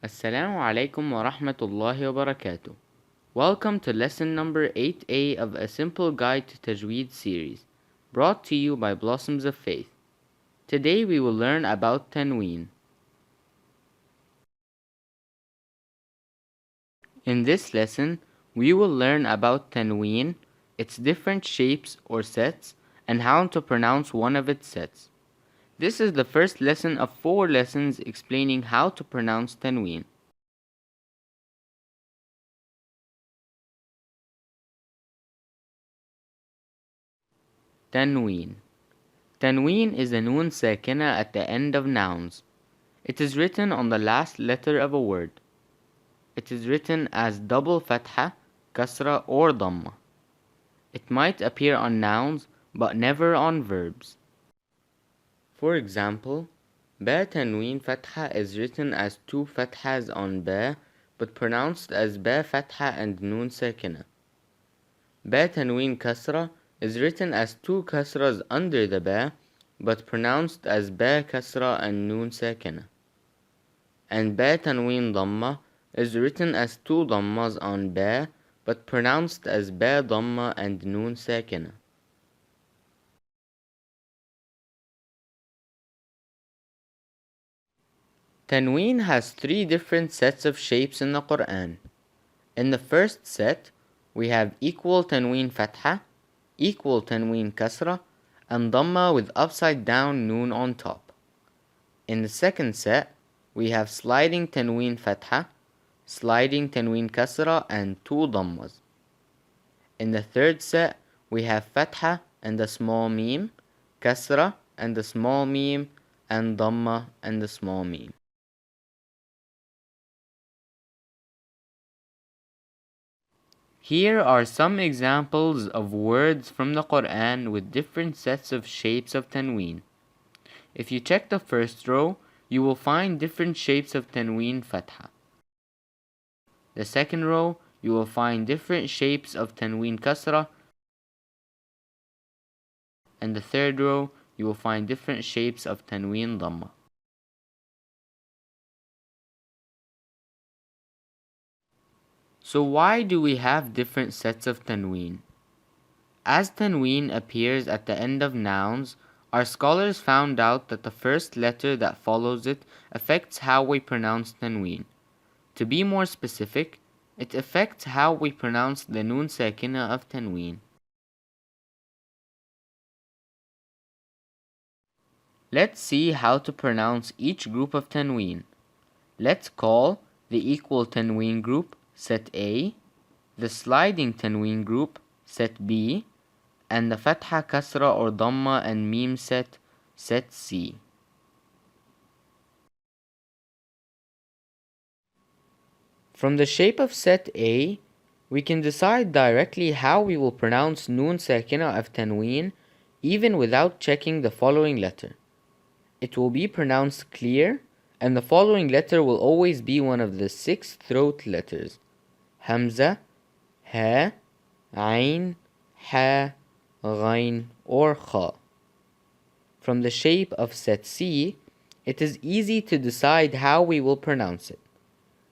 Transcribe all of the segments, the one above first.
Assalamu alaikum wa rahmatullahi wa barakatuh. Welcome to lesson number 8A of A Simple Guide to Tajweed series, brought to you by Blossoms of Faith. Today we will learn about Tanween. In this lesson, we will learn about Tanween, its different shapes or sets, and how to pronounce one of its sets. This is the first lesson of 4 lessons explaining how to pronounce Tanween. Tanween. Tanween is a noon sakina at the end of nouns. It is written on the last letter of a word. It is written as double fatha, kasra or dhamma. It might appear on nouns but never on verbs. For example, ba tanween fatha is written as 2 fathas on ba but pronounced as ba fatha and noon sakina. Ba tanween kasra is written as 2 kasras under the ba but pronounced as ba kasra and noon sakina. And ba tanween dhamma is written as 2 dhammas on ba but pronounced as ba dhamma and noon sakina. Tanween has 3 different sets of shapes in the Qur'an. In the first set, we have equal tanween fatha, equal tanween kasra, and dhamma with upside down noon on top. In the second set, we have sliding tanween fatha, sliding tanween kasra, and 2 dhammas. In the third set, we have fatha and a small meme, kasra and a small meme, and dhamma and a small meme. Here are some examples of words from the Qur'an with different sets of shapes of tanween. If you check the first row, you will find different shapes of tanween fatha. The second row, you will find different shapes of tanween kasra. And the third row, you will find different shapes of tanween dhamma. So why do we have different sets of tanween? As tanween appears at the end of nouns, our scholars found out that the first letter that follows it affects how we pronounce tanween. To be more specific, it affects how we pronounce the noon sakina of tanween. Let's see how to pronounce each group of tanween. Let's call the equal tanween group set A, the sliding tanween group set B, and the fatha, kasra or dhamma and meme set C. From the shape of set A, we can decide directly how we will pronounce noon sakina of tanween even without checking the following letter. It will be pronounced clear, and the following letter will always be one of the 6 throat letters: Hamza, Ha, Ain, Ha, Ghain or Kha. From the shape of set C, it is easy to decide how we will pronounce it.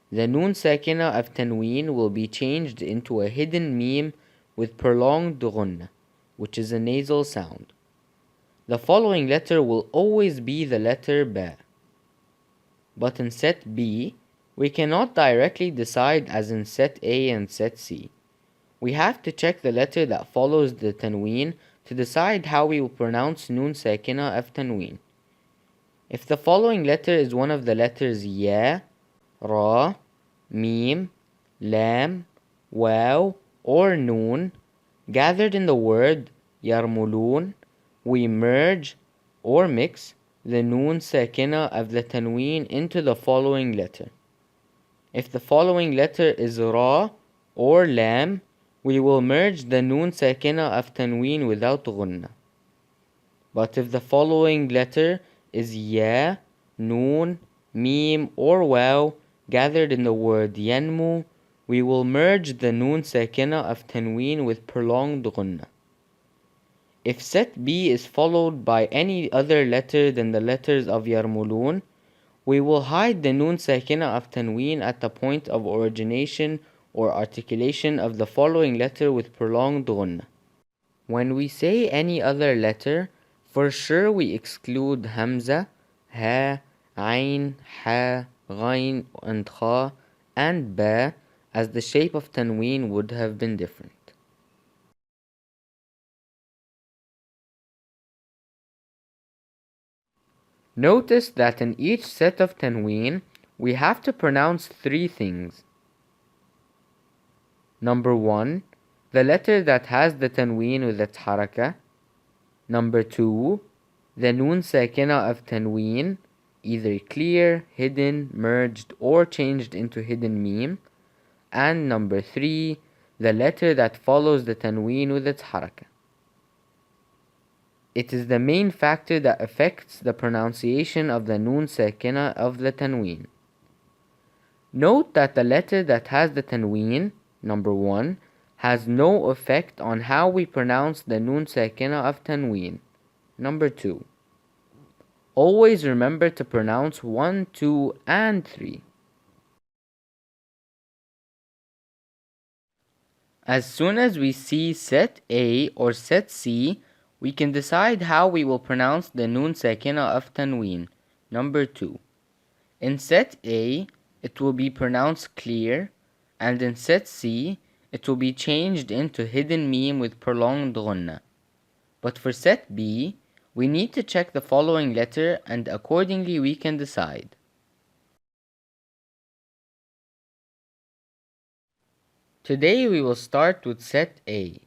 The noon sakina of tanween will be changed into a hidden meme with prolonged ghunna, which is a nasal sound. The following letter will always be the letter ba. But in set B, we cannot directly decide as in set A and set C. We have to check the letter that follows the tanween to decide how we will pronounce noon sakina of tanween. If the following letter is one of the letters ya, ra, mim, lam, waw, or noon, gathered in the word yarmulun, we merge or mix the noon sakina of the tanween into the following letter. If the following letter is ra or lam, we will merge the noon sakina of tanween without ghunna. But if the following letter is ya, noon, mim or waw gathered in the word yanmu, we will merge the noon sakina of tanween with prolonged ghunna. If set B is followed by any other letter than the letters of yarmulun, we will hide the noon sakina of tanween at the point of origination or articulation of the following letter with prolonged ghunna. When we say any other letter, for sure we exclude hamza, ha, ayn, ha, ghayn, and kha, and ba, as the shape of tanween would have been different. Notice that in each set of tanween, we have to pronounce three things. Number 1, the letter that has the tanween with its haraka. Number 2, the noon sakina of tanween, either clear, hidden, merged, or changed into hidden meme. And number 3, the letter that follows the tanween with its haraka. It is the main factor that affects the pronunciation of the noon sakina of the tanween. Note that the letter that has the tanween, number 1, has no effect on how we pronounce the noon sakina of tanween. Number 2. Always remember to pronounce 1, 2, and 3. As soon as we see set A or set C, we can decide how we will pronounce the noon sakina of tanween. Number 2. In set A, it will be pronounced clear, and in set C, it will be changed into hidden meme with prolonged ghunna. But for set B, we need to check the following letter and accordingly we can decide. Today we will start with set A.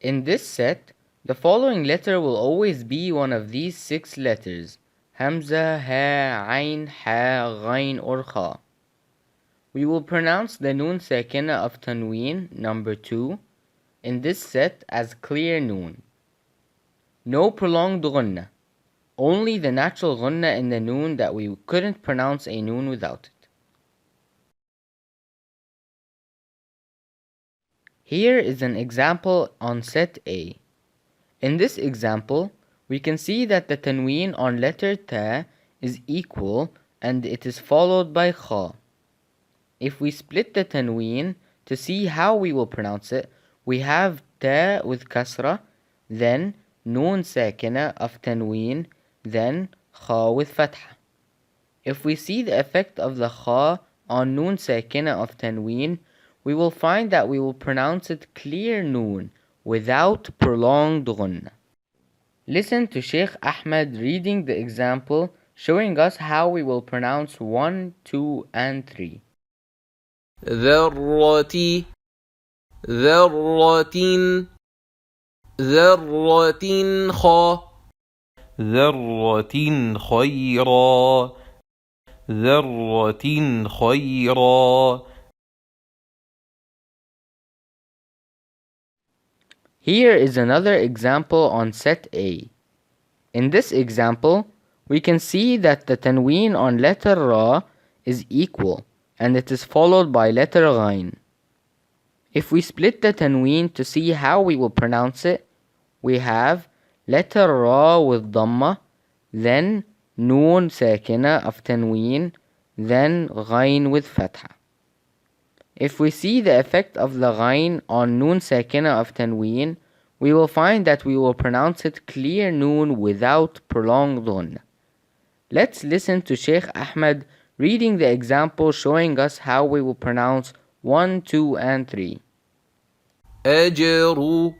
In this set, the following letter will always be one of these 6 letters: Hamza, Ha, Ayn, Ha, Ghayn, or Kha. We will pronounce the noon sakina of tanween, number 2, in this set as clear noon. No prolonged ghunna, only the natural ghunna in the noon that we couldn't pronounce a noon without it. Here is an example on set A. In this example, we can see that the tanween on letter ta is equal and it is followed by kha. If we split the tanween to see how we will pronounce it, we have ta with kasra, then noon sakina of tanween, then kha with fatha. If we see the effect of the kha on noon sakina of tanween, we will find that we will pronounce it clear noon without prolonged ghunna. Listen to Sheikh Ahmed reading the example, showing us how we will pronounce 1, 2, and 3. ذرة ذرة ذرة ذرة خيرا ذرة خيرا. Here is another example on set A. In this example, we can see that the tanween on letter Ra is equal and it is followed by letter Ghayn. If we split the tanween to see how we will pronounce it, we have letter Ra with Dhamma, then Noon Sakina of tanween, then Ghayn with Fatha. If we see the effect of the Ghayn on Noon Sakina of tanween, we will find that we will pronounce it clear noon without prolonged ghunna. Let's listen to Sheikh Ahmed reading the example showing us how we will pronounce 1, 2, and 3. أجر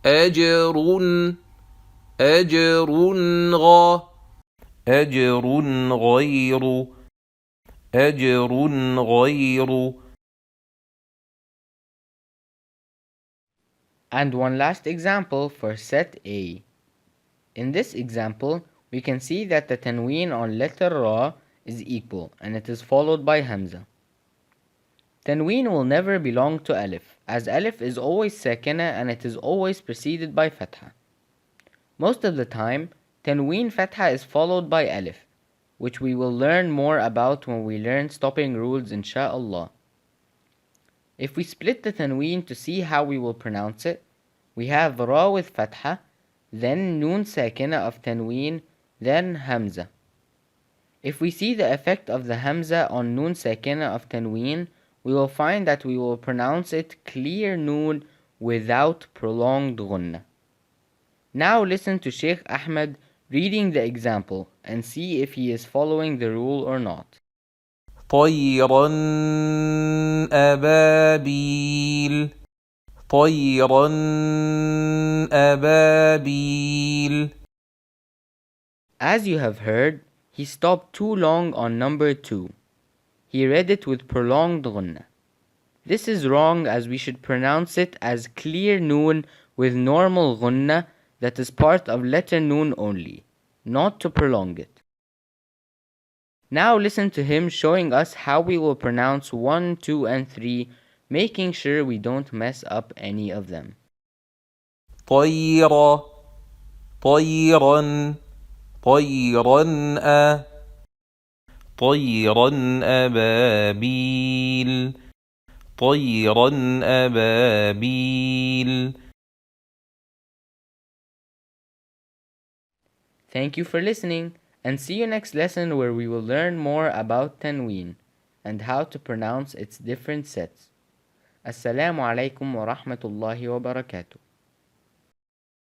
أجر أجر غا أجر غير أجر غير. And one last example for set A. In this example, we can see that the tanween on letter Ra is equal and it is followed by Hamza. Tanween will never belong to Alif, as Alif is always sakina and it is always preceded by Fatha. Most of the time, Tanween Fatha is followed by Alif, which we will learn more about when we learn stopping rules insha'Allah. If we split the tanween to see how we will pronounce it, we have Ra with Fatha, then Noon Sakina of tanween, then Hamza. If we see the effect of the Hamza on Noon Sakina of Tanween, we will find that we will pronounce it clear Noon without prolonged Ghunna. Now listen to Sheikh Ahmed reading the example and see if he is following the rule or not. طيرا أبابيل طيرا أبابيل. As you have heard, he stopped too long on number 2. He read it with prolonged Ghunna. This is wrong, as we should pronounce it as clear Noon with normal Ghunna that is part of letter Noon only, not to prolong it. Now listen to him showing us how we will pronounce 1, 2 and 3, making sure we don't mess up any of them. طيرا طيرا طيرا طيرا أبابيل طيرا أبابيل. Thank you for listening, and see you next lesson where we will learn more about Tanween and how to pronounce its different sets. Assalamu alaikum wa rahmatullahi wa barakatuh.